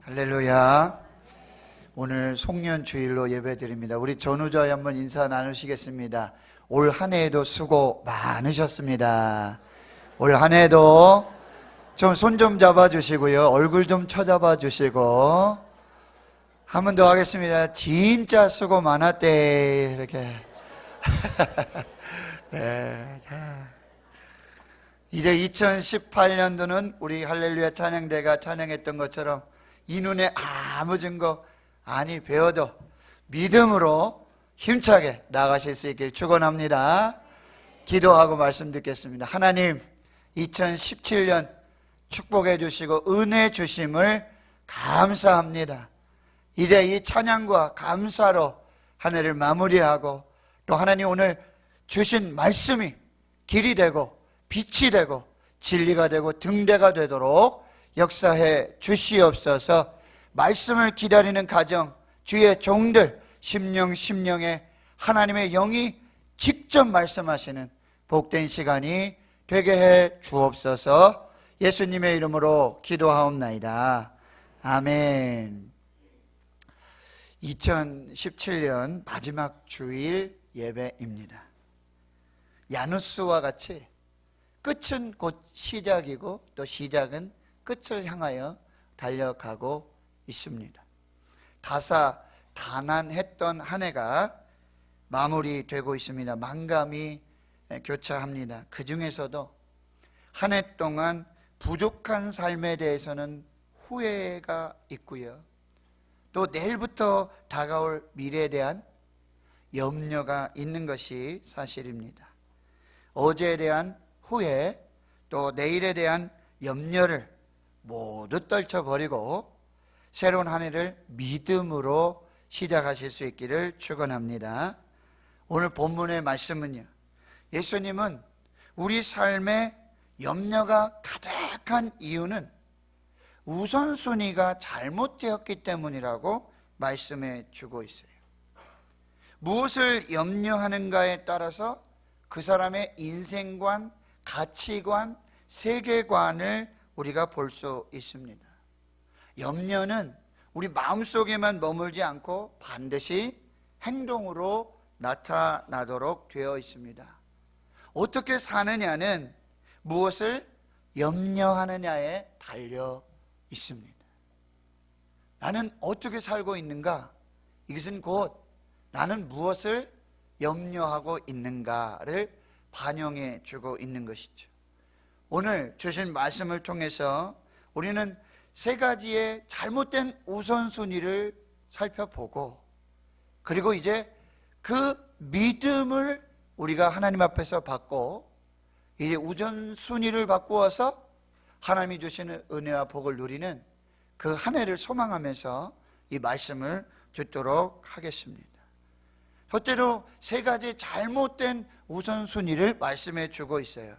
할렐루야. 오늘 송년 주일로 예배드립니다. 우리 전우자에 한번 인사 나누시겠습니다. 올 한 해에도 수고 많으셨습니다. 올 한 해도 좀 손 좀 잡아주시고요, 얼굴 좀 쳐다봐 주시고, 한 번 더 하겠습니다. 진짜 수고 많았대. 이렇게. 네, 자. 이제 2018년도는 우리 할렐루야 찬양대가 찬양했던 것처럼 이 눈에 아무 증거 아니 배워도 믿음으로 힘차게 나가실 수 있길 축원합니다. 기도하고 말씀 듣겠습니다. 하나님, 2017년 축복해 주시고 은혜 주심을 감사합니다. 이제 이 찬양과 감사로 한 해를 마무리하고, 또 하나님 오늘 주신 말씀이 길이 되고 빛이 되고 진리가 되고 등대가 되도록 역사해 주시옵소서. 말씀을 기다리는 가정, 주의 종들, 심령에 하나님의 영이 직접 말씀하시는 복된 시간이 되게 해 주옵소서. 예수님의 이름으로 기도하옵나이다. 아멘. 2017년 마지막 주일 예배입니다. 야누스와 같이 끝은 곧 시작이고 또 시작은 끝을 향하여 달려가고 있습니다. 다사다난했던 한 해가 마무리되고 있습니다. 만감이 교차합니다. 그 중에서도 한 해 동안 부족한 삶에 대해서는 후회가 있고요, 또 내일부터 다가올 미래에 대한 염려가 있는 것이 사실입니다. 어제에 대한 후회, 또 내일에 대한 염려를 모두 떨쳐버리고 새로운 한 해를 믿음으로 시작하실 수 있기를 축원합니다. 오늘 본문의 말씀은요, 예수님은 우리 삶에 염려가 가득한 이유는 우선순위가 잘못되었기 때문이라고 말씀해 주고 있어요. 무엇을 염려하는가에 따라서 그 사람의 인생관, 가치관, 세계관을 우리가 볼 수 있습니다. 염려는 우리 마음속에만 머물지 않고 반드시 행동으로 나타나도록 되어 있습니다. 어떻게 사느냐는 무엇을 염려하느냐에 달려 있습니다. 나는 어떻게 살고 있는가? 이것은 곧 나는 무엇을 염려하고 있는가를 반영해 주고 있는 것이죠. 오늘 주신 말씀을 통해서 우리는 세 가지의 잘못된 우선순위를 살펴보고, 그리고 이제 그 믿음을 우리가 하나님 앞에서 받고, 이제 우선순위를 바꾸어서 하나님이 주시는 은혜와 복을 누리는 그 한 해를 소망하면서 이 말씀을 듣도록 하겠습니다. 첫째로 세 가지 잘못된 우선순위를 말씀해 주고 있어요.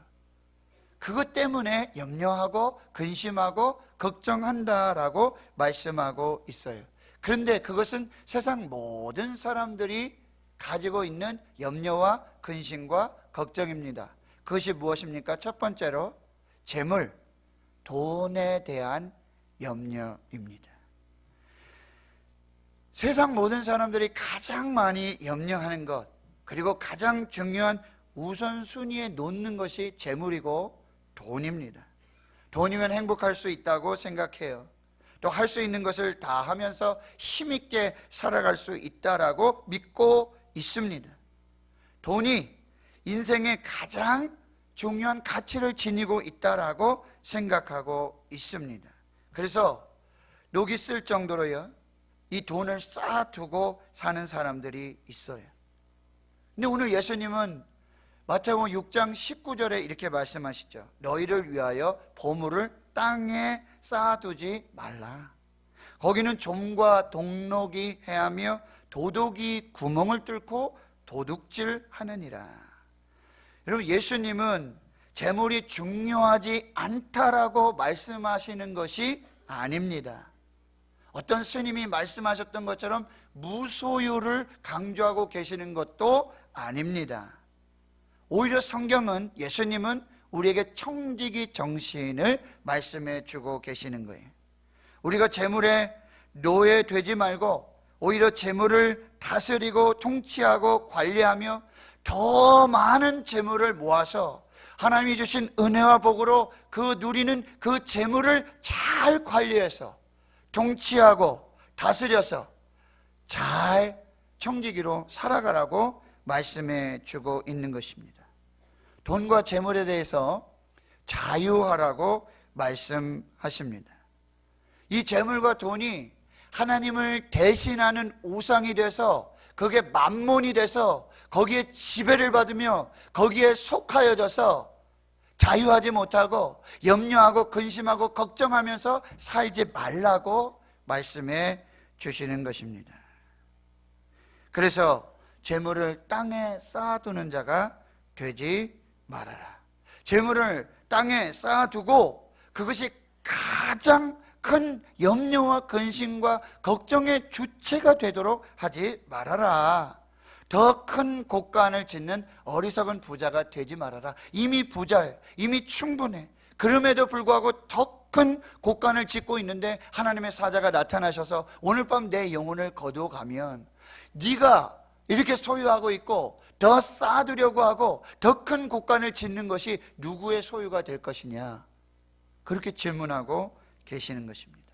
그것 때문에 염려하고 근심하고 걱정한다라고 말씀하고 있어요. 그런데 그것은 세상 모든 사람들이 가지고 있는 염려와 근심과 걱정입니다. 그것이 무엇입니까? 첫 번째로 재물, 돈에 대한 염려입니다. 세상 모든 사람들이 가장 많이 염려하는 것, 그리고 가장 중요한 우선순위에 놓는 것이 재물이고 돈입니다. 돈이면 행복할 수 있다고 생각해요. 또 할 수 있는 것을 다 하면서 힘있게 살아갈 수 있다라고 믿고 있습니다. 돈이 인생의 가장 중요한 가치를 지니고 있다라고 생각하고 있습니다. 그래서 녹이 쓸 정도로요, 이 돈을 쌓아두고 사는 사람들이 있어요. 근데 오늘 예수님은 마태복음 6장 19절에 이렇게 말씀하시죠. 너희를 위하여 보물을 땅에 쌓아두지 말라. 거기는 좀과 동록이 해하며 도둑이 구멍을 뚫고 도둑질하느니라. 여러분, 예수님은 재물이 중요하지 않다라고 말씀하시는 것이 아닙니다. 어떤 스님이 말씀하셨던 것처럼 무소유를 강조하고 계시는 것도 아닙니다. 오히려 성경은, 예수님은 우리에게 청지기 정신을 말씀해 주고 계시는 거예요. 우리가 재물에 노예되지 말고 오히려 재물을 다스리고 통치하고 관리하며 더 많은 재물을 모아서 하나님이 주신 은혜와 복으로 그 누리는 그 재물을 잘 관리해서 통치하고 다스려서 잘 청지기로 살아가라고 말씀해 주고 있는 것입니다. 돈과 재물에 대해서 자유하라고 말씀하십니다. 이 재물과 돈이 하나님을 대신하는 우상이 돼서 그게 만몬이 돼서 거기에 지배를 받으며 거기에 속하여져서 자유하지 못하고 염려하고 근심하고 걱정하면서 살지 말라고 말씀해 주시는 것입니다. 그래서 재물을 땅에 쌓아두는 자가 되지 말아라. 재물을 땅에 쌓아두고 그것이 가장 큰 염려와 근심과 걱정의 주체가 되도록 하지 말아라. 더 큰 곳간을 짓는 어리석은 부자가 되지 말아라. 이미 부자해, 이미 충분해. 그럼에도 불구하고 더 큰 곳간을 짓고 있는데 하나님의 사자가 나타나셔서 오늘 밤 내 영혼을 거두어가면 네가 이렇게 소유하고 있고 더 쌓아두려고 하고 더 큰 곳간을 짓는 것이 누구의 소유가 될 것이냐, 그렇게 질문하고 계시는 것입니다.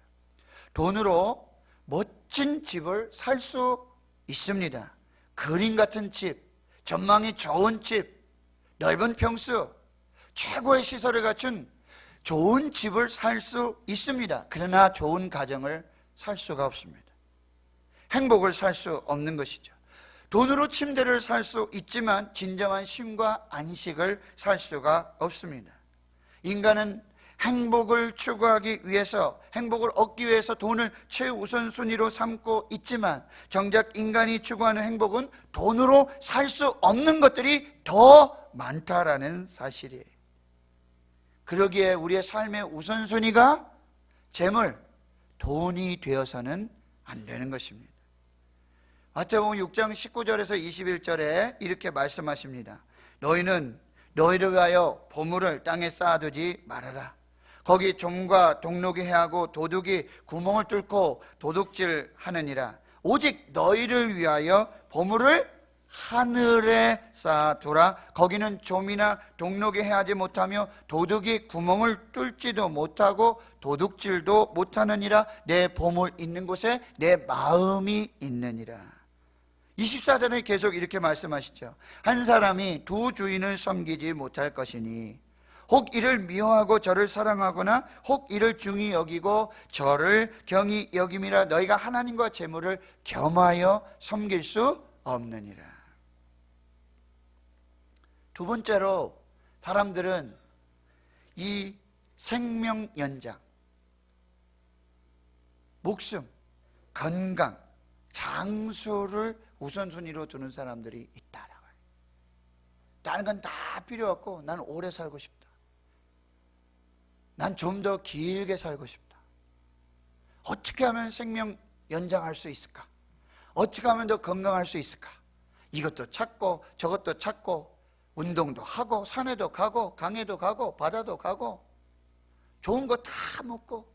돈으로 멋진 집을 살 수 있습니다. 그림 같은 집, 전망이 좋은 집, 넓은 평수, 최고의 시설을 갖춘 좋은 집을 살 수 있습니다. 그러나 좋은 가정을 살 수가 없습니다. 행복을 살 수 없는 것이죠. 돈으로 침대를 살 수 있지만 진정한 쉼과 안식을 살 수가 없습니다. 인간은 행복을 추구하기 위해서, 행복을 얻기 위해서 돈을 최우선순위로 삼고 있지만 정작 인간이 추구하는 행복은 돈으로 살 수 없는 것들이 더 많다라는 사실이에요. 그러기에 우리의 삶의 우선순위가 재물, 돈이 되어서는 안 되는 것입니다. 마태복음 6장 19절에서 21절에 이렇게 말씀하십니다. 너희는 너희를 위하여 보물을 땅에 쌓아두지 말아라. 거기 좀과 동록이 해하고 도둑이 구멍을 뚫고 도둑질하느니라. 오직 너희를 위하여 보물을 하늘에 쌓아두라. 거기는 좀이나 동록이 해하지 못하며 도둑이 구멍을 뚫지도 못하고 도둑질도 못하느니라. 내 보물 있는 곳에 내 마음이 있느니라. 24절에 계속 이렇게 말씀하시죠. 한 사람이 두 주인을 섬기지 못할 것이니 혹 이를 미워하고 저를 사랑하거나 혹 이를 중히 여기고 저를 경히 여김이라. 너희가 하나님과 재물을 겸하여 섬길 수 없느니라. 두 번째로 사람들은 이 생명 연장, 목숨, 건강, 장소를 우선순위로 두는 사람들이 있다라고 해요. 다른 건 다 필요 없고 난 오래 살고 싶다. 난 좀 더 길게 살고 싶다. 어떻게 하면 생명 연장할 수 있을까? 어떻게 하면 더 건강할 수 있을까? 이것도 찾고 저것도 찾고 운동도 하고 산에도 가고 강에도 가고 바다도 가고 좋은 거 다 먹고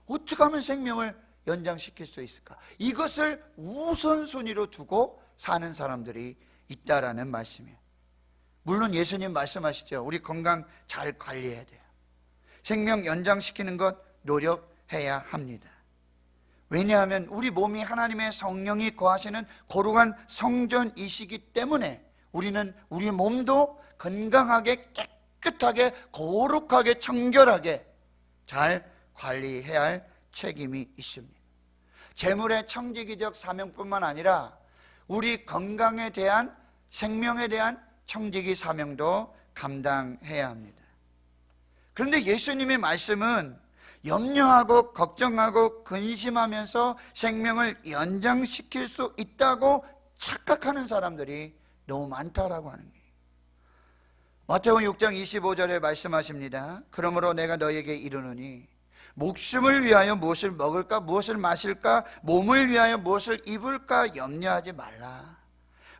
어떻게 하면 생명을 연장시킬 수 있을까? 이것을 우선순위로 두고 사는 사람들이 있다라는 말씀이에요. 물론 예수님 말씀하시죠. 우리 건강 잘 관리해야 돼요. 생명 연장시키는 것 노력해야 합니다. 왜냐하면 우리 몸이 하나님의 성령이 거하시는 거룩한 성전이시기 때문에 우리는 우리 몸도 건강하게 깨끗하게 거룩하게 청결하게 잘 관리해야 할 책임이 있습니다. 재물의 청지기적 사명뿐만 아니라 우리 건강에 대한, 생명에 대한 청지기 사명도 감당해야 합니다. 그런데 예수님의 말씀은 염려하고 걱정하고 근심하면서 생명을 연장시킬 수 있다고 착각하는 사람들이 너무 많다라고 하는 거예요. 마태복음 6장 25절에 말씀하십니다. 그러므로 내가 너희에게 이르노니 목숨을 위하여 무엇을 먹을까 무엇을 마실까 몸을 위하여 무엇을 입을까 염려하지 말라.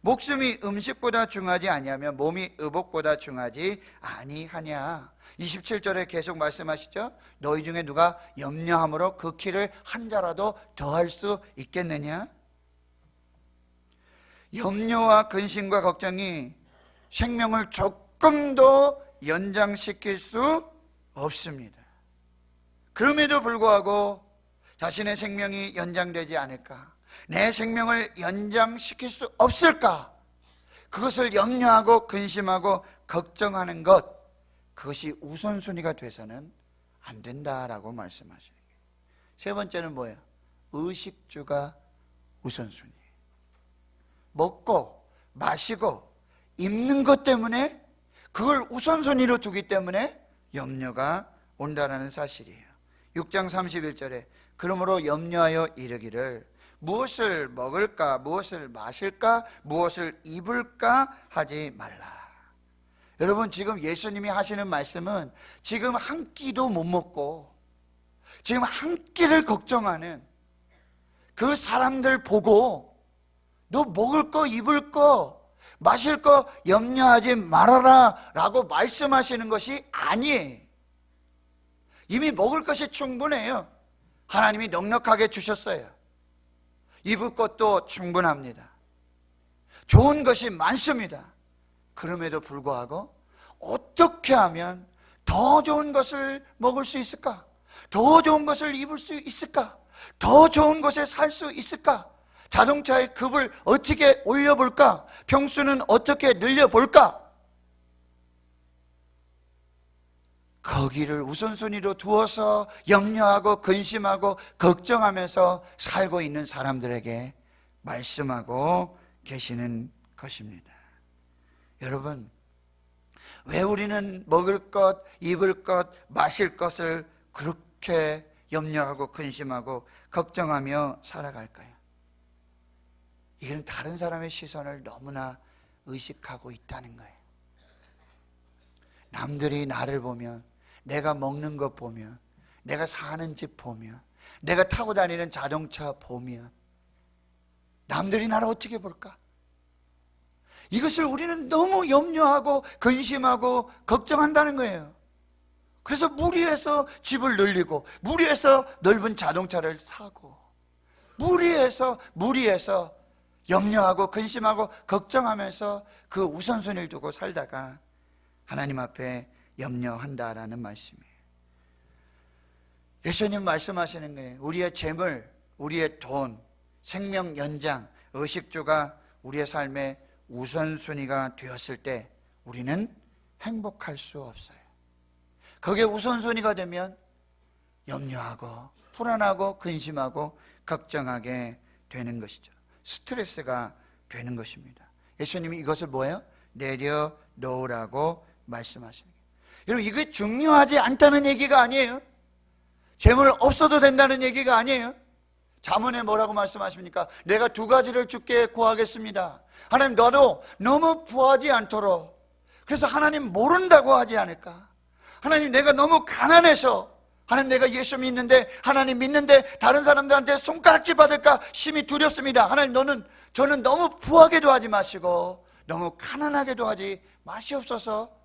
목숨이 음식보다 중하지 아니하며 몸이 의복보다 중하지 아니하냐. 27절에 계속 말씀하시죠. 너희 중에 누가 염려함으로 그 키를 한 자라도 더할 수 있겠느냐. 염려와 근심과 걱정이 생명을 조금도 연장시킬 수 없습니다. 그럼에도 불구하고 자신의 생명이 연장되지 않을까, 내 생명을 연장시킬 수 없을까, 그것을 염려하고 근심하고 걱정하는 것, 그것이 우선순위가 돼서는 안 된다라고 말씀하시는 거예요. 세 번째는 뭐예요? 의식주가 우선순위. 먹고 마시고 입는 것 때문에, 그걸 우선순위로 두기 때문에 염려가 온다라는 사실이에요. 6장 31절에 그러므로 염려하여 이르기를 무엇을 먹을까, 무엇을 마실까, 무엇을 입을까 하지 말라. 여러분, 지금 예수님이 하시는 말씀은 지금 한 끼도 못 먹고 지금 한 끼를 걱정하는 그 사람들 보고 너 먹을 거, 입을 거, 마실 거 염려하지 말아라 라고 말씀하시는 것이 아니에요. 이미 먹을 것이 충분해요. 하나님이 넉넉하게 주셨어요. 입을 것도 충분합니다. 좋은 것이 많습니다. 그럼에도 불구하고 어떻게 하면 더 좋은 것을 먹을 수 있을까? 더 좋은 것을 입을 수 있을까? 더 좋은 곳에 살 수 있을까? 자동차의 급을 어떻게 올려볼까? 평수는 어떻게 늘려볼까? 거기를 우선순위로 두어서 염려하고 근심하고 걱정하면서 살고 있는 사람들에게 말씀하고 계시는 것입니다. 여러분, 왜 우리는 먹을 것, 입을 것, 마실 것을 그렇게 염려하고 근심하고 걱정하며 살아갈까요? 이건 다른 사람의 시선을 너무나 의식하고 있다는 거예요. 남들이 나를 보면, 내가 먹는 것 보면, 내가 사는 집 보면, 내가 타고 다니는 자동차 보면 남들이 나를 어떻게 볼까? 이것을 우리는 너무 염려하고 근심하고 걱정한다는 거예요. 그래서 무리해서 집을 늘리고 무리해서 넓은 자동차를 사고 무리해서 염려하고 근심하고 걱정하면서 그 우선순위를 두고 살다가 하나님 앞에 염려한다라는 말씀이에요. 예수님 말씀하시는 거예요. 우리의 재물, 우리의 돈, 생명 연장, 의식주가 우리의 삶의 우선순위가 되었을 때 우리는 행복할 수 없어요. 그게 우선순위가 되면 염려하고 불안하고 근심하고 걱정하게 되는 것이죠. 스트레스가 되는 것입니다. 예수님이 이것을 뭐예요? 내려놓으라고 말씀하시는 거예요. 여러분, 이게 중요하지 않다는 얘기가 아니에요. 재물 없어도 된다는 얘기가 아니에요. 잠언에 뭐라고 말씀하십니까? 내가 두 가지를 주께 구하겠습니다. 하나님, 너도 너무 부하지 않도록. 그래서 하나님 모른다고 하지 않을까? 하나님, 내가 너무 가난해서, 하나님 내가 예수 믿는데, 하나님 믿는데 다른 사람들한테 손가락질 받을까 심히 두렵습니다. 하나님, 저는 너무 부하게도 하지 마시고 너무 가난하게도 하지 마시옵소서.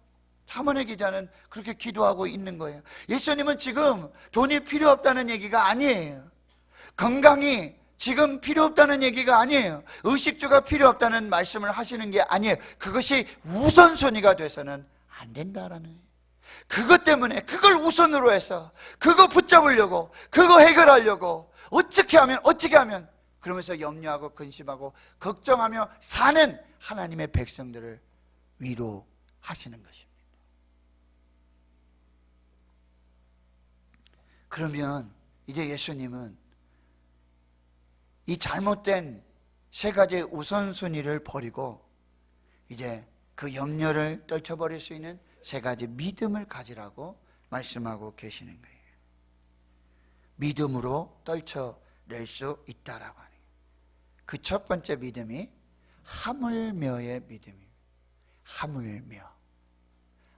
잠언의 기자는 그렇게 기도하고 있는 거예요. 예수님은 지금 돈이 필요 없다는 얘기가 아니에요. 건강이 지금 필요 없다는 얘기가 아니에요. 의식주가 필요 없다는 말씀을 하시는 게 아니에요. 그것이 우선순위가 돼서는 안 된다라는 거예요. 그것 때문에 그걸 우선으로 해서 그거 붙잡으려고, 그거 해결하려고 어떻게 하면 그러면서 염려하고 근심하고 걱정하며 사는 하나님의 백성들을 위로하시는 것입니다. 그러면 이제 예수님은 이 잘못된 세 가지의 우선순위를 버리고 이제 그 염려를 떨쳐버릴 수 있는 세 가지 믿음을 가지라고 말씀하고 계시는 거예요. 믿음으로 떨쳐낼 수 있다라고 하는 거예요. 그 첫 번째 믿음이 하물며의 믿음입니다.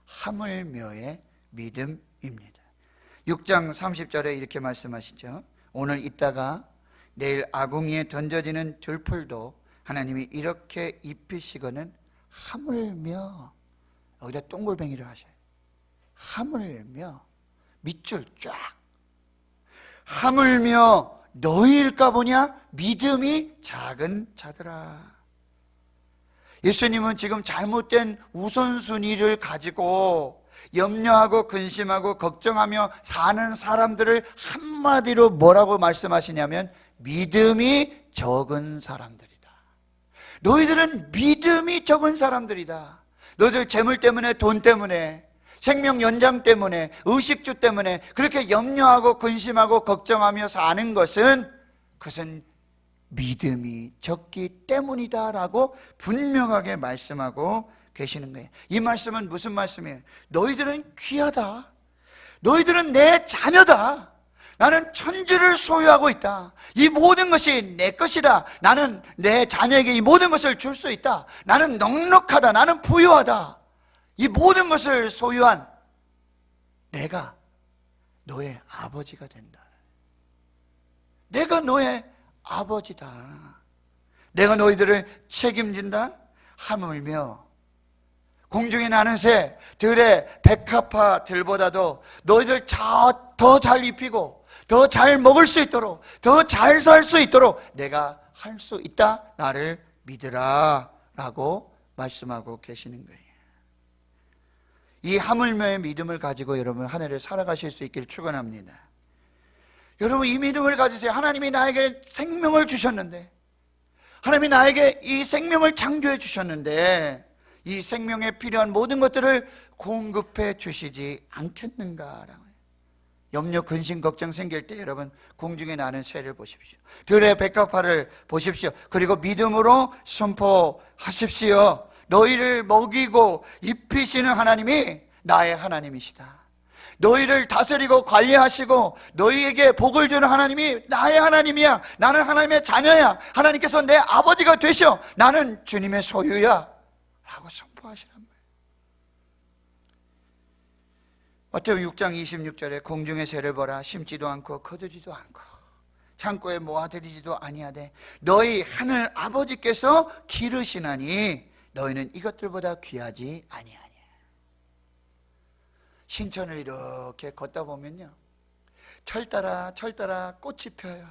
하물며의 믿음입니다. 6장 30절에 이렇게 말씀하시죠. 오늘 있다가 내일 아궁이에 던져지는 들풀도 하나님이 이렇게 입히시거는 하물며, 여기다 동글뱅이를 하셔요. 하물며, 밑줄 쫙. 하물며 너희일까 보냐? 믿음이 작은 자들아. 예수님은 지금 잘못된 우선순위를 가지고 염려하고 근심하고 걱정하며 사는 사람들을 한마디로 뭐라고 말씀하시냐면 믿음이 적은 사람들이다. 너희들은 믿음이 적은 사람들이다. 너희들 재물 때문에, 돈 때문에, 생명 연장 때문에, 의식주 때문에 그렇게 염려하고 근심하고 걱정하며 사는 것은 그것은 믿음이 적기 때문이다라고 분명하게 말씀하고 계시는 거예요. 이 말씀은 무슨 말씀이에요? 너희들은 귀하다. 너희들은 내 자녀다. 나는 천지를 소유하고 있다. 이 모든 것이 내 것이다. 나는 내 자녀에게 이 모든 것을 줄 수 있다. 나는 넉넉하다. 나는 부유하다. 이 모든 것을 소유한 내가 너의 아버지가 된다. 내가 너의 아버지다. 내가 너희들을 책임진다. 하물며 공중에 나는 새 들의 백합화들보다도 너희들 더 잘 입히고 더 잘 먹을 수 있도록, 더 잘 살 수 있도록 내가 할 수 있다. 나를 믿으라 라고 말씀하고 계시는 거예요. 이 하물며의 믿음을 가지고 여러분 한 해를 살아가실 수 있기를 축원합니다. 여러분 이 믿음을 가지세요. 하나님이 나에게 생명을 주셨는데, 하나님이 나에게 이 생명을 창조해 주셨는데 이 생명에 필요한 모든 것들을 공급해 주시지 않겠는가라고. 염려, 근심, 걱정 생길 때 여러분 공중에 나는 새를 보십시오. 들의 백합화를 보십시오. 그리고 믿음으로 선포하십시오. 너희를 먹이고 입히시는 하나님이 나의 하나님이시다. 너희를 다스리고 관리하시고 너희에게 복을 주는 하나님이 나의 하나님이야. 나는 하나님의 자녀야. 하나님께서 내 아버지가 되셔. 나는 주님의 소유야 라고 선포하시란 말이에요. 마태복음 6장 26절에 공중의 새를 보라. 심지도 않고 거두지도 않고 창고에 모아들이지도 아니하되 너희 하늘 아버지께서 기르시나니 너희는 이것들보다 귀하지 아니하냐. 신천을 이렇게 걷다 보면요, 철 따라 꽃이 펴요.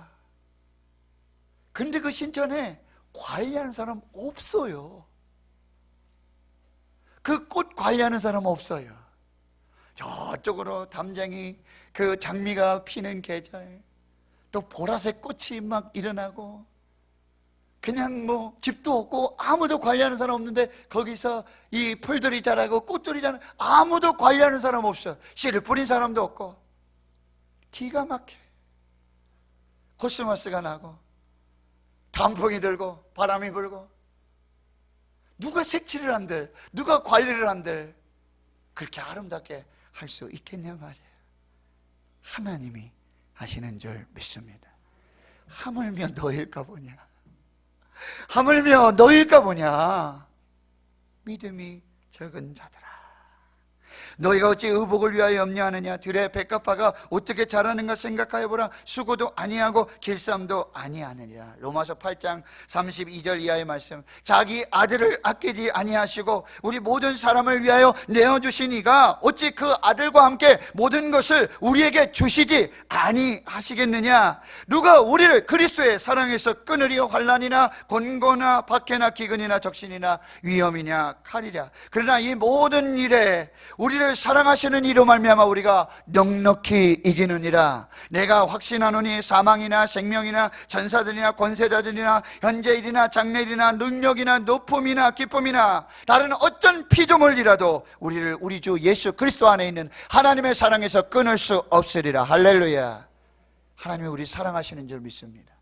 근데 그 신천에 관리하는 사람 없어요. 그 꽃 관리하는 사람 없어요. 저쪽으로 담장이 그 장미가 피는 계절, 또 보라색 꽃이 막 일어나고, 그냥 뭐 집도 없고 아무도 관리하는 사람 없는데 거기서 이 풀들이 자라고 꽃들이 자라고 아무도 관리하는 사람 없어. 씨를 뿌린 사람도 없고 기가 막혀. 코스모스가 나고 단풍이 들고 바람이 불고 누가 색칠을 한들, 누가 관리를 한들 그렇게 아름답게 할 수 있겠냐 말이에요. 하나님이 하시는 줄 믿습니다. 하물며 너일까 보냐, 하물며 너일까 보냐. 믿음이 적은 자들아, 너희가 어찌 의복을 위하여 염려하느냐. 들의 백합화가 어떻게 자라는가 생각하여 보라. 수고도 아니하고 길쌈도 아니하느니라. 로마서 8장 32절 이하의 말씀. 자기 아들을 아끼지 아니하시고 우리 모든 사람을 위하여 내어주신 이가 어찌 그 아들과 함께 모든 것을 우리에게 주시지 아니하시겠느냐. 누가 우리를 그리스도의 사랑에서 끊으리요. 환난이나 곤고나 박해나 기근이나 적신이나 위험이냐 칼이랴. 그러나 이 모든 일에 우리를 사랑하시는 이로 말미암아 우리가 넉넉히 이기느니라. 내가 확신하노니 사망이나 생명이나 전사들이나 권세자들이나 현재일이나 장래일이나 능력이나 높음이나 기쁨이나 다른 어떤 피조물이라도 우리를 우리 주 예수 그리스도 안에 있는 하나님의 사랑에서 끊을 수 없으리라. 할렐루야. 하나님이 우리 사랑하시는 줄 믿습니다.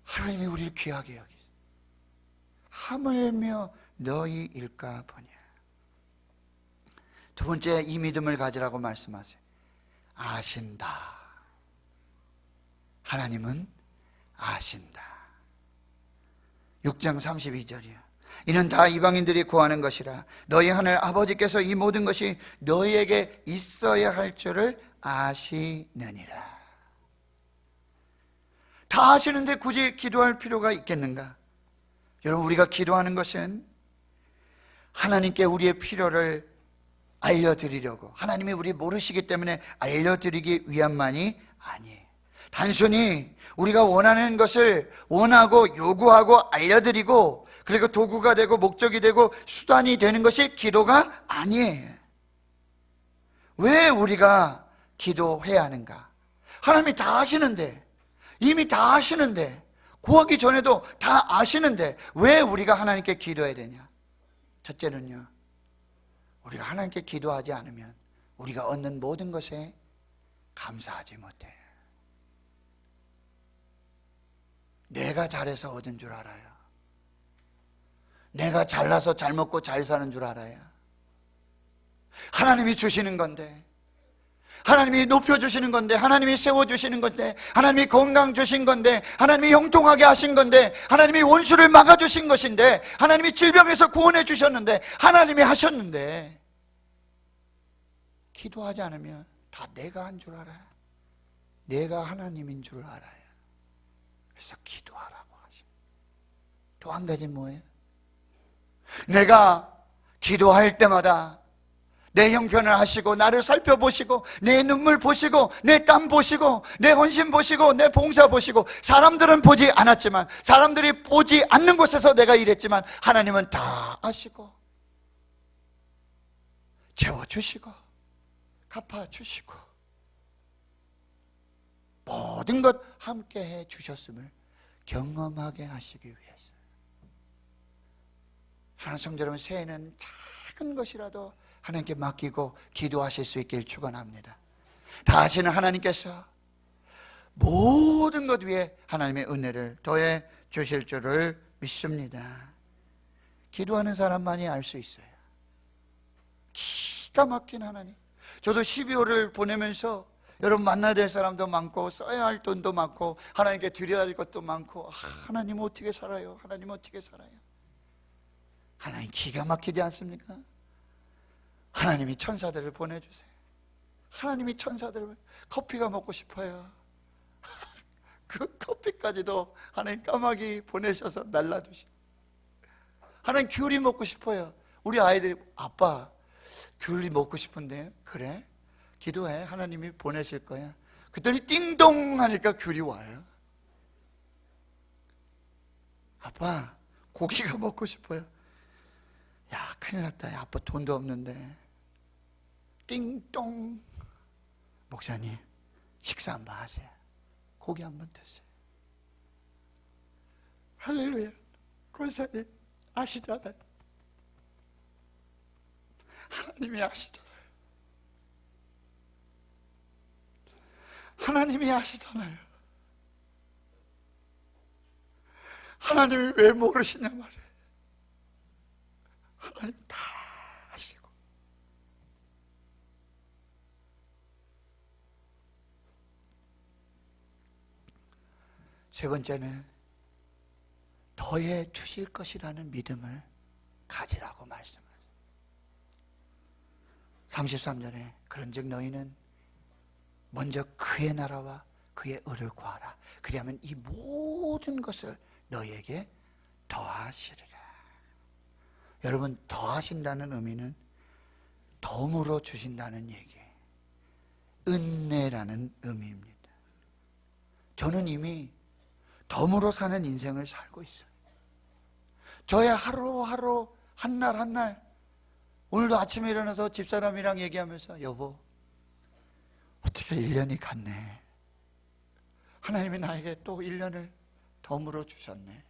하나님이 우리를 귀하게 여기세요. 하물며 너희일까 보냐. 두 번째, 이 믿음을 가지라고 말씀하세요. 아신다. 하나님은 아신다. 6장 32절이야. 이는 다 이방인들이 구하는 것이라. 너희 하늘 아버지께서 이 모든 것이 너희에게 있어야 할 줄을 아시느니라. 다 아시는데 굳이 기도할 필요가 있겠는가? 여러분, 우리가 기도하는 것은 하나님께 우리의 필요를 알려드리려고, 하나님이 우리 모르시기 때문에 알려드리기 위함만이 아니에요. 단순히 우리가 원하는 것을 원하고 요구하고 알려드리고, 그리고 도구가 되고 목적이 되고 수단이 되는 것이 기도가 아니에요. 왜 우리가 기도해야 하는가? 하나님이 다 아시는데, 이미 다 아시는데, 구하기 전에도 다 아시는데 왜 우리가 하나님께 기도해야 되냐? 첫째는요, 우리가 하나님께 기도하지 않으면 우리가 얻는 모든 것에 감사하지 못해요. 내가 잘해서 얻은 줄 알아요. 내가 잘나서 잘 먹고 잘 사는 줄 알아요. 하나님이 주시는 건데, 하나님이 높여주시는 건데, 하나님이 세워주시는 건데, 하나님이 건강 주신 건데, 하나님이 형통하게 하신 건데, 하나님이 원수를 막아주신 것인데, 하나님이 질병에서 구원해 주셨는데, 하나님이 하셨는데, 기도하지 않으면 다 내가 한 줄 알아요. 내가 하나님인 줄 알아요. 그래서 기도하라고 하십니다. 또 한 가지 뭐예요? 내가 기도할 때마다 내 형편을 하시고 나를 살펴보시고 내 눈물 보시고 내 땀 보시고 내 헌신 보시고 내 봉사 보시고, 사람들은 보지 않았지만, 사람들이 보지 않는 곳에서 내가 일했지만 하나님은 다 아시고 채워주시고 갚아주시고 모든 것 함께 해주셨음을 경험하게 하시기 위해서. 하나님 성도 여러분, 새해는 작은 것이라도 하나님께 맡기고 기도하실 수 있길 축원합니다. 다 아시는 하나님께서 모든 것 위에 하나님의 은혜를 더해 주실 줄을 믿습니다. 기도하는 사람만이 알 수 있어요. 기가 막힌 하나님. 저도 12월을 보내면서 여러분 만나야 될 사람도 많고 써야 할 돈도 많고 하나님께 드려야 할 것도 많고, 하나님 어떻게 살아요? 하나님 어떻게 살아요? 하나님 기가 막히지 않습니까? 하나님이 천사들을 보내주세요. 하나님이 천사들을, 커피가 먹고 싶어요. 그 커피까지도 하나님 까마귀 보내셔서 날라주시고, 하나님 귤이 먹고 싶어요. 우리 아이들이, 아빠 귤이 먹고 싶은데, 그래? 기도해. 하나님이 보내실 거야. 그랬더니 띵동 하니까 귤이 와요. 아빠 고기가 먹고 싶어요. 야, 큰일 났다. 야, 아빠 돈도 없는데. 띵동. 목사님, 식사 한번 하세요. 고기 한번 드세요. 할렐루야. 권사님 아시잖아요. 하나님이 아시잖아요. 하나님이 아시잖아요. 하나님이 왜 모르시냐 말이에요. 하나님 다 아시고. 세 번째는 더해 주실 것이라는 믿음을 가지라고 말씀하세요. 33절에 그런즉 너희는 먼저 그의 나라와 그의 의를 구하라. 그리하면 이 모든 것을 너희에게 더하시리라. 여러분, 더하신다는 의미는 덤으로 주신다는 얘기예요. 은혜라는 의미입니다. 저는 이미 덤으로 사는 인생을 살고 있어요. 저의 하루하루 한날 한날, 오늘도 아침에 일어나서 집사람이랑 얘기하면서 여보 어떻게 1년이 갔네. 하나님이 나에게 또 1년을 덤으로 주셨네.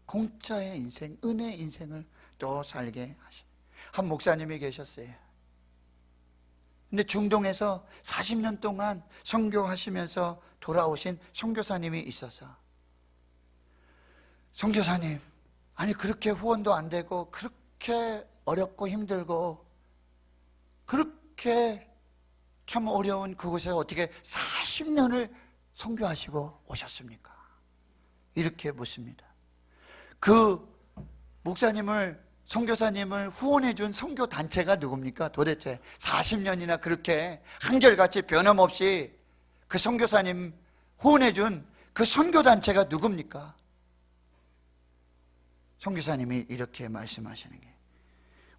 공짜의 인생, 은혜의 인생을 또 살게 하시네. 한 목사님이 계셨어요. 근데 중동에서 40년 동안 선교하시면서 돌아오신 선교사님이 있어서, 선교사님, 아니 그렇게 후원도 안 되고 그렇게 어렵고 힘들고 그렇게 참 어려운 그곳에 어떻게 40년을 선교하시고 오셨습니까? 이렇게 묻습니다. 그 목사님을, 선교사님을 후원해 준 선교 단체가 누굽니까? 도대체 40년이나 그렇게 한결같이 변함없이 그 선교사님 후원해준 그 선교단체가 누굽니까? 선교사님이 이렇게 말씀하시는 게,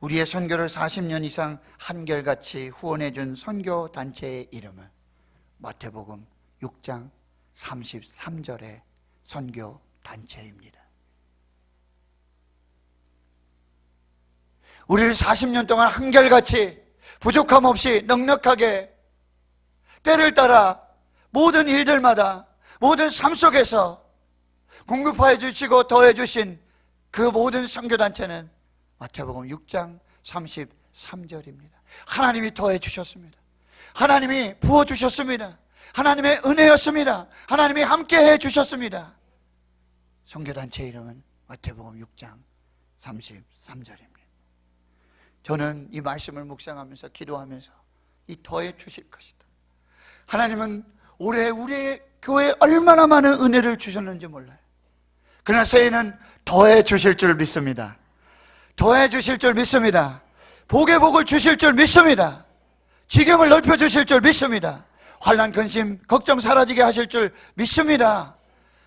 우리의 선교를 40년 이상 한결같이 후원해준 선교단체의 이름은 마태복음 6장 33절의 선교단체입니다. 우리를 40년 동안 한결같이 부족함 없이 넉넉하게 때를 따라 모든 일들마다 모든 삶 속에서 공급하여 주시고 더해 주신 그 모든 선교단체는 마태복음 6장 33절입니다. 하나님이 더해 주셨습니다. 하나님이 부어 주셨습니다. 하나님의 은혜였습니다. 하나님이 함께 해 주셨습니다. 선교단체 이름은 마태복음 6장 33절입니다. 저는 이 말씀을 묵상하면서 기도하면서 이 더해 주실 것이다. 하나님은 올해 우리의 교회에 얼마나 많은 은혜를 주셨는지 몰라요. 그러나 새해는 더해 주실 줄 믿습니다. 더해 주실 줄 믿습니다. 복의 복을 주실 줄 믿습니다. 지경을 넓혀 주실 줄 믿습니다. 환난, 근심, 걱정 사라지게 하실 줄 믿습니다.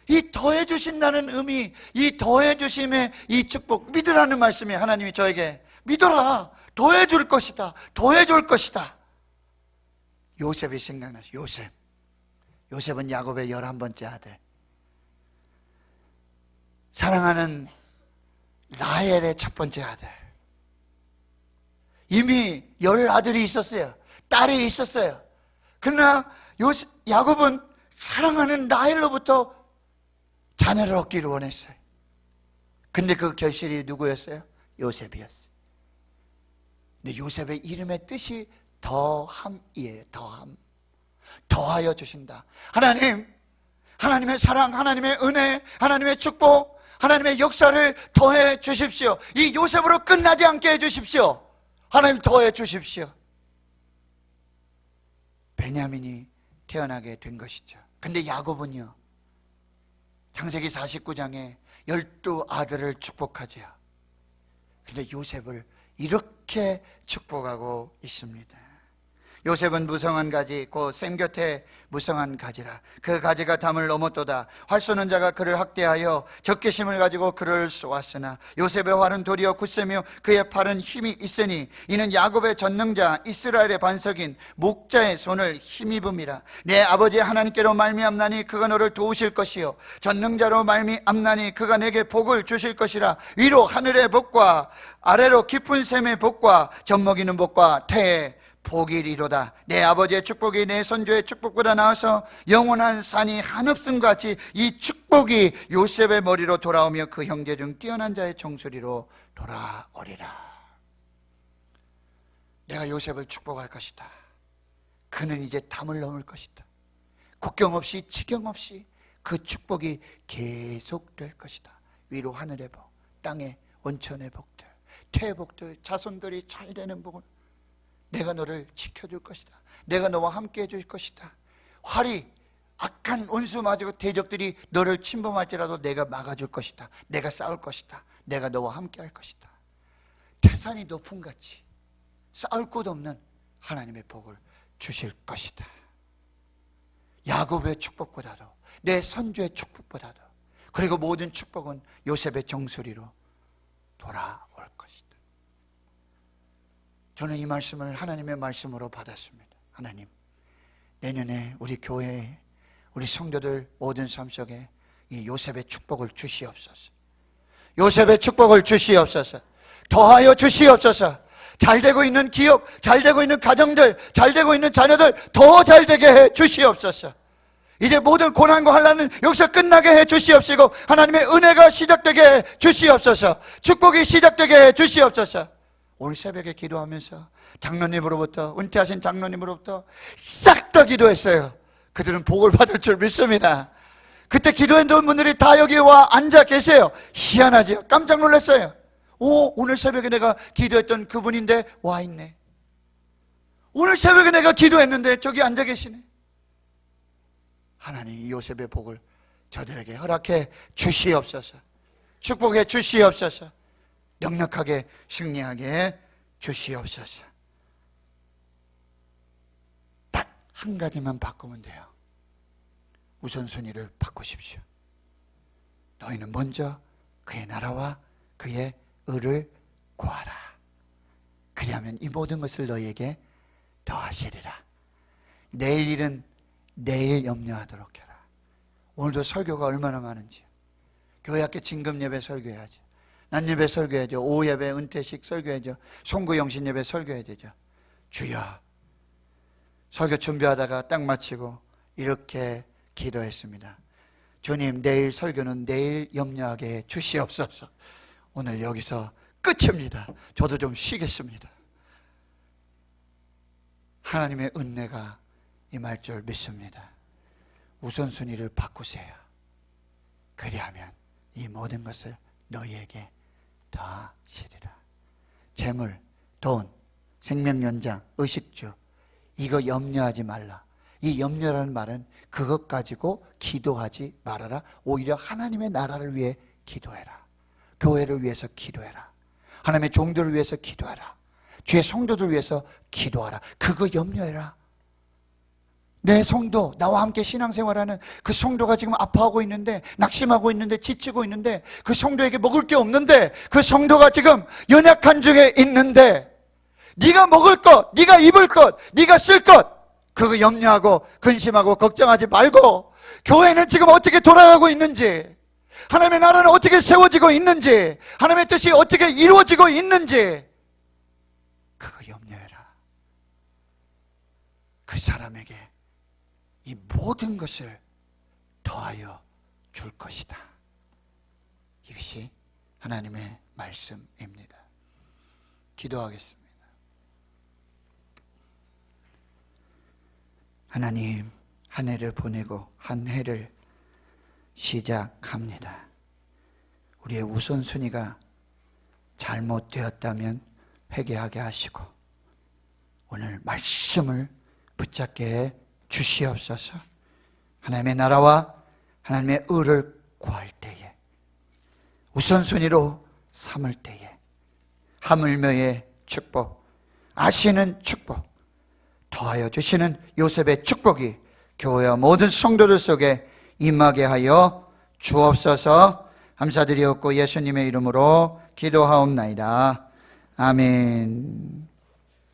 이 더해 주신다는 의미, 이 더해 주심의 이 축복, 믿으라는 말씀이 하나님이 저에게 믿어라, 더해 줄 것이다, 더해 줄 것이다. 요셉이 생각나죠. 요셉은 야곱의 11번째 아들, 사랑하는 라헬의 첫 번째 아들. 이미 10아들이 있었어요. 딸이 있었어요. 그러나 야곱은 사랑하는 라헬로부터 자녀를 얻기를 원했어요. 근데 그 결실이 누구였어요? 요셉이었어요. 근데 요셉의 이름의 뜻이 더함이에요. 더함. 더하여 주신다. 하나님의 사랑, 하나님의 은혜, 하나님의 축복, 하나님의 역사를 더해 주십시오. 이 요셉으로 끝나지 않게 해 주십시오. 하나님 더해 주십시오. 베냐민이 태어나게 된 것이죠. 근데 야곱은요, 창세기 49장에 12아들을 축복하죠. 근데 요셉을 이렇게 축복하고 있습니다. 요셉은 무성한 가지 곧 샘 곁에 무성한 가지라. 그 가지가 담을 넘었도다. 활 쏘는 자가 그를 학대하여 적개심을 가지고 그를 쏘았으나 요셉의 활은 도리어 굳세며 그의 팔은 힘이 있으니 이는 야곱의 전능자 이스라엘의 반석인 목자의 손을 힘입음이라. 내 아버지 하나님께로 말미암나니 그가 너를 도우실 것이요 전능자로 말미암나니 그가 내게 복을 주실 것이라. 위로 하늘의 복과 아래로 깊은 샘의 복과 젖먹이는 복과 태의 복이리로다. 내 아버지의 축복이 내 선조의 축복보다 나아서 영원한 산이 한없음같이 이 축복이 요셉의 머리로 돌아오며 그 형제 중 뛰어난 자의 정수리로 돌아오리라. 내가 요셉을 축복할 것이다. 그는 이제 담을 넘을 것이다. 국경 없이 지경 없이 그 축복이 계속될 것이다. 위로 하늘의 복, 땅의 온천의 복들, 태의 복들, 자손들이 잘 되는 복을 내가 너를 지켜줄 것이다. 내가 너와 함께 해줄 것이다. 활이 악한 원수마저 대적들이 너를 침범할지라도 내가 막아줄 것이다. 내가 싸울 것이다. 내가 너와 함께 할 것이다. 태산이 높은 같이 싸울 곳 없는 하나님의 복을 주실 것이다. 야곱의 축복보다도 내 선조의 축복보다도 그리고 모든 축복은 요셉의 정수리로 돌아올 것이다. 저는 이 말씀을 하나님의 말씀으로 받았습니다. 하나님, 내년에 우리 교회에 우리 성도들 모든 삶 속에 이 요셉의 축복을 주시옵소서. 요셉의 축복을 주시옵소서. 더하여 주시옵소서. 잘 되고 있는 기업, 잘 되고 있는 가정들, 잘 되고 있는 자녀들 더 잘 되게 해 주시옵소서. 이제 모든 고난과 환난은 여기서 끝나게 해 주시옵시고 하나님의 은혜가 시작되게 해 주시옵소서. 축복이 시작되게 해 주시옵소서. 오늘 새벽에 기도하면서 장로님으로부터, 은퇴하신 장로님으로부터 싹 다 기도했어요. 그들은 복을 받을 줄 믿습니다. 그때 기도했던 분들이 다 여기 와 앉아 계세요. 희한하죠? 깜짝 놀랐어요. 오늘 새벽에 내가 기도했던 그분인데 와 있네. 오늘 새벽에 내가 기도했는데 저기 앉아 계시네. 하나님, 이 요셉의 복을 저들에게 허락해 주시옵소서. 축복해 주시옵소서. 넉넉하게 승리하게 주시옵소서. 딱 한 가지만 바꾸면 돼요. 우선순위를 바꾸십시오. 너희는 먼저 그의 나라와 그의 의를 구하라. 그리하면 이 모든 것을 너희에게 더하시리라. 내일 일은 내일 염려하도록 해라. 오늘도 설교가 얼마나 많은지. 교회 학교 진금 예배 설교해야죠. 낮 예배 설교해야죠. 오후 예배 은퇴식 설교해야죠. 송구 영신 예배 설교해야 되죠. 주여, 설교 준비하다가 딱 마치고 이렇게 기도했습니다. 주님, 내일 설교는 내일 염려하게 해 주시옵소서. 오늘 여기서 끝입니다. 저도 좀 쉬겠습니다. 하나님의 은혜가 임할 줄 믿습니다. 우선순위를 바꾸세요. 그리하면 이 모든 것을 너희에게 더하시리라. 재물, 돈, 생명연장, 의식주, 이거 염려하지 말라. 이 염려라는 말은 그것 가지고 기도하지 말아라. 오히려 하나님의 나라를 위해 기도해라. 교회를 위해서 기도해라. 하나님의 종들을 위해서 기도해라. 주의 성도들 위해서 기도하라. 그거 염려해라. 내 성도, 나와 함께 신앙생활하는 그 성도가 지금 아파하고 있는데, 낙심하고 있는데, 지치고 있는데, 그 성도에게 먹을 게 없는데, 그 성도가 지금 연약한 중에 있는데, 네가 먹을 것, 네가 입을 것, 네가 쓸 것, 그거 염려하고 근심하고 걱정하지 말고, 교회는 지금 어떻게 돌아가고 있는지, 하나님의 나라는 어떻게 세워지고 있는지, 하나님의 뜻이 어떻게 이루어지고 있는지, 그거 염려해라. 그 사람에게 이 모든 것을 더하여 줄 것이다. 이것이 하나님의 말씀입니다. 기도하겠습니다. 하나님, 한 해를 보내고 한 해를 시작합니다. 우리의 우선순위가 잘못되었다면 회개하게 하시고 오늘 말씀을 붙잡게 해 주시옵소서. 하나님의 나라와 하나님의 의를 구할 때에, 우선순위로 삼을 때에 하물며의 축복, 아시는 축복, 더하여 주시는 요셉의 축복이 교회와 모든 성도들 속에 임하게 하여 주옵소서. 감사드리옵고 예수님의 이름으로 기도하옵나이다. 아멘.